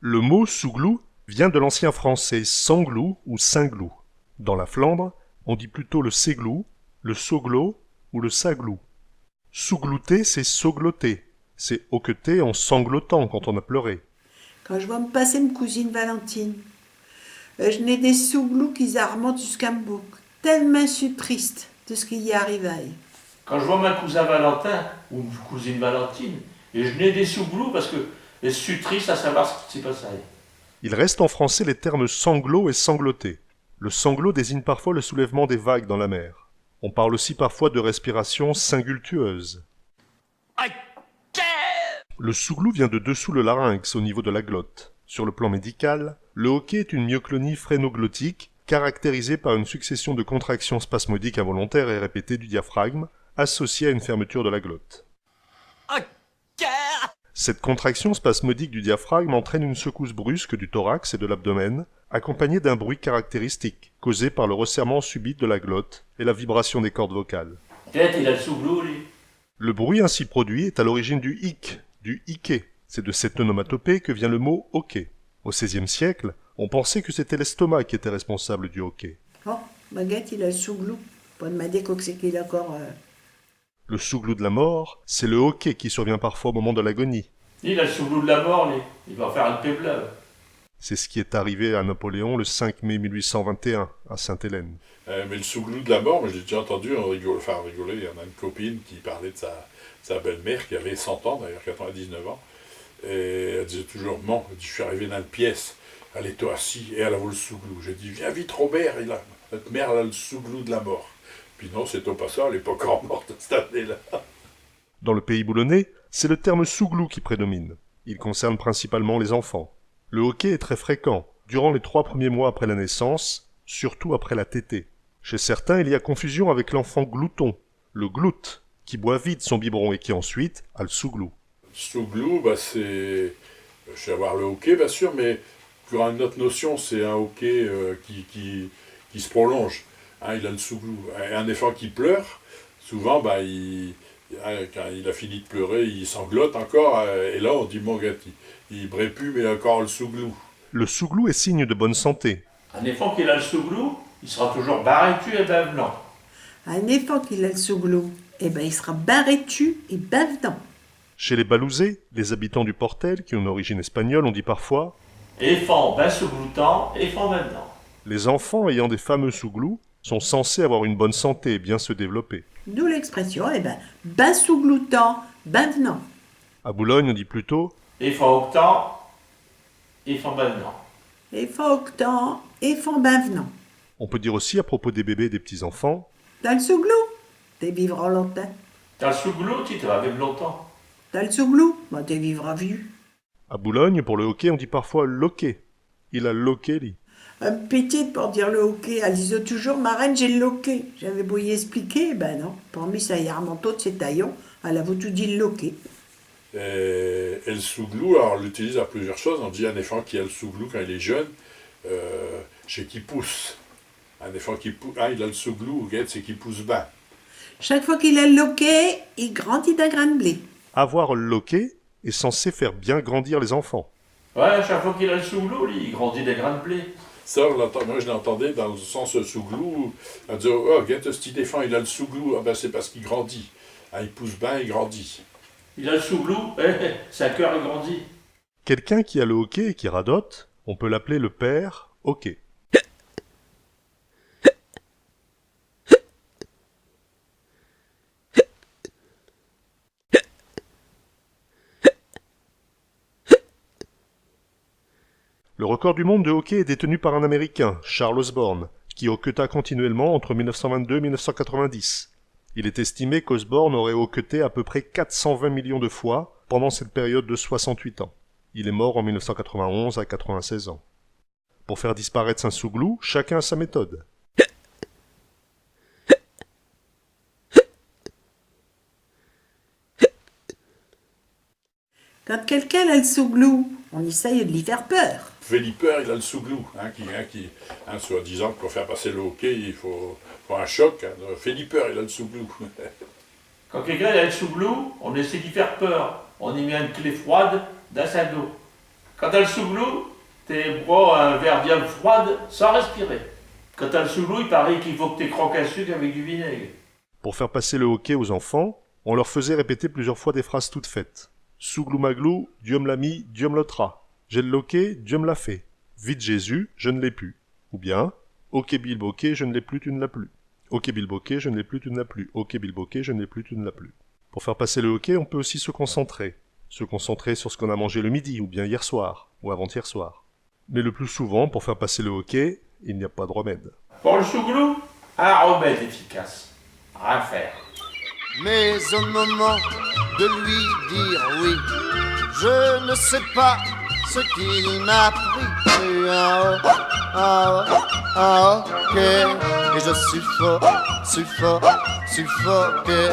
Le mot souglou vient de l'ancien français sanglou ou cinglou. Dans la Flandre, on dit plutôt le séglou, le sauglot ou le saglou. Souglouter, c'est saugloter. C'est hoqueter en sanglotant quand on a pleuré. Quand je vois me passer ma cousine Valentine, je n'ai des souglous qui remontent jusqu'à me bouc. Tellement je suis triste de ce qui y arrive. Quand je vois ma cousin Valentin, ou une cousine Valentine, et je n'ai des sous-glous parce que je suis triste à savoir ce qui s'est passé. Il reste en français les termes sanglot et sangloter. Le sanglot désigne parfois le soulèvement des vagues dans la mer. On parle aussi parfois de respiration singultueuse. Le souglou vient de dessous le larynx au niveau de la glotte. Sur le plan médical, le hoquet est une myoclonie phrénoglottique caractérisée par une succession de contractions spasmodiques involontaires et répétées du diaphragme associée à une fermeture de la glotte. Cette contraction spasmodique du diaphragme entraîne une secousse brusque du thorax et de l'abdomen, accompagnée d'un bruit caractéristique, causé par le resserrement subit de la glotte et la vibration des cordes vocales. Peut-être il a le sous-glou, lui. Le bruit ainsi produit est à l'origine du hic, du hiquet. C'est de cette onomatopée que vient le mot hoquet. Au XVIe siècle, on pensait que c'était l'estomac qui était responsable du hoquet. Oh, Baguette, il a le souglou. Pas demander quoi que c'est qu'il a encore... Le souglou de la mort, c'est le hoquet qui survient parfois au moment de l'agonie. Il a le sous-glou de la mort, lui. Il va faire une péblave. C'est ce qui est arrivé à Napoléon le 5 mai 1821, à Sainte-Hélène. Mais le sous-glou de la mort, moi j'ai déjà entendu rigoler, il y en a une copine qui parlait de sa belle-mère qui avait 100 ans, d'ailleurs 99 ans, et elle disait toujours, bon, elle dit, je suis arrivé dans la pièce, elle était assise et elle avait le sous-glou. J'ai dit, viens vite Robert, notre mère elle a le sous-glou de la mort. Puis non, c'est au passant, elle n'est pas encore morte cette année-là. Dans le pays boulonnais, c'est le terme souglou qui prédomine. Il concerne principalement les enfants. Le hoquet est très fréquent, durant les 3 premiers mois après la naissance, surtout après la tétée. Chez certains, il y a confusion avec l'enfant glouton, le gloute, qui boit vite son biberon et qui ensuite a le souglou. Le sous-glou, c'est... Je sais avoir le hoquet, bien sûr, mais pour une autre notion, c'est un hoquet qui se prolonge. Hein, il a le sous-glou. Un enfant qui pleure, souvent, quand il a fini de pleurer, il sanglote encore, et là, on dit, mon gars, il brille plus, mais il a encore le sous-glou. Le souglou est signe de bonne santé. Un enfant qui a le sous-glou, il sera toujours barrétu et bavenant. Un enfant qui a le souglou, il sera barrétu et bavedant. Chez les Balousés, les habitants du Portel, qui ont une origine espagnole, on dit parfois Enfant ben sous-gloutant, enfant bavenant. les enfants ayant des fameux souglous sont censés avoir une bonne santé et bien se développer. D'où l'expression, ben sougloutant, bavenant. À Boulogne, on dit plutôt Enfant octant, enfant bavenant. Enfant octant, enfant bavenant. On peut dire aussi à propos des bébés et des petits-enfants T'as le souglou, t'es vivras longtemps. T'as le sous-glou, tu te vas vivre longtemps. T'as le souglou, t'es vivras vieux. À Boulogne, pour le hockey, on dit parfois loquet. Il a loqué, lui. Un petit pour dire le hockey. Elle disait toujours, ma reine, j'ai le hockey. J'avais beau y expliquer, non. Pour moi, ça y remonte de ses taillons. Elle avait tout dit le hockey. Et le sous-glou, alors on l'utilise à plusieurs choses. On dit un enfant qui a le sous-glou quand il est jeune, c'est qu'il pousse. Un enfant qui pousse, il a le sous-glou, c'est qu'il pousse bas. Chaque fois qu'il a le hockey, il grandit d'un grain de blé. Avoir le loquet est censé faire bien grandir les enfants. Ouais, chaque fois qu'il a le sous-glou, lui, il grandit des grains de blé. Ça, moi je l'entendais dans le sens sous-glou. On disait, oh, regarde, ce petit enfant, il a le sous-glou. C'est parce qu'il grandit. Il pousse bien, il grandit. Il a le sous-glou, sa cœur grandit. Quelqu'un qui a le hoquet et qui radote, on peut l'appeler le père hoquet. Le record du monde de hockey est détenu par un Américain, Charles Osborne, qui hoqueta continuellement entre 1922 et 1990. Il est estimé qu'Osborne aurait hoqueté à peu près 420 millions de fois pendant cette période de 68 ans. Il est mort en 1991 à 96 ans. Pour faire disparaître Saint-Souglou, chacun a sa méthode. Quand quelqu'un a le souglou, on essaye de lui faire peur. Feliper, il a le sous-glou. Soi-disant que pour faire passer le hockey, il faut un choc. Feliper, il a le sous-glou. Quand quelqu'un a le sous-glou, on essaie d'y faire peur. On y met une clé froide dans sa dos. Quand t'as le sous-glou, t'es bras un verre bien froide sans respirer. Quand t'as le sous-glou, il paraît qu'il faut que t'es croques à sucre avec du vinaigre. Pour faire passer le hoquet aux enfants, on leur faisait répéter plusieurs fois des phrases toutes faites. Souglou maglou, Dieu me l'a mis, Dieu me l'ôtera. J'ai le loquet, Dieu me l'a fait. Vite Jésus, je ne l'ai plus. Ou bien, ok bilboquet, je ne l'ai plus, tu ne l'as plus. Ok bilboquet, je ne l'ai plus, tu ne l'as plus. Ok bilboquet, je ne l'ai plus, tu ne l'as plus. Pour faire passer le hoquet, on peut aussi se concentrer. Se concentrer sur ce qu'on a mangé le midi, ou bien hier soir, ou avant-hier soir. Mais le plus souvent, pour faire passer le hoquet, il n'y a pas de remède. Pour le sous-glou, un remède efficace. Rien faire. Mais au moment de lui dire oui, je ne sais pas ce qu'il m'a pris. Ok, et je suffoqué.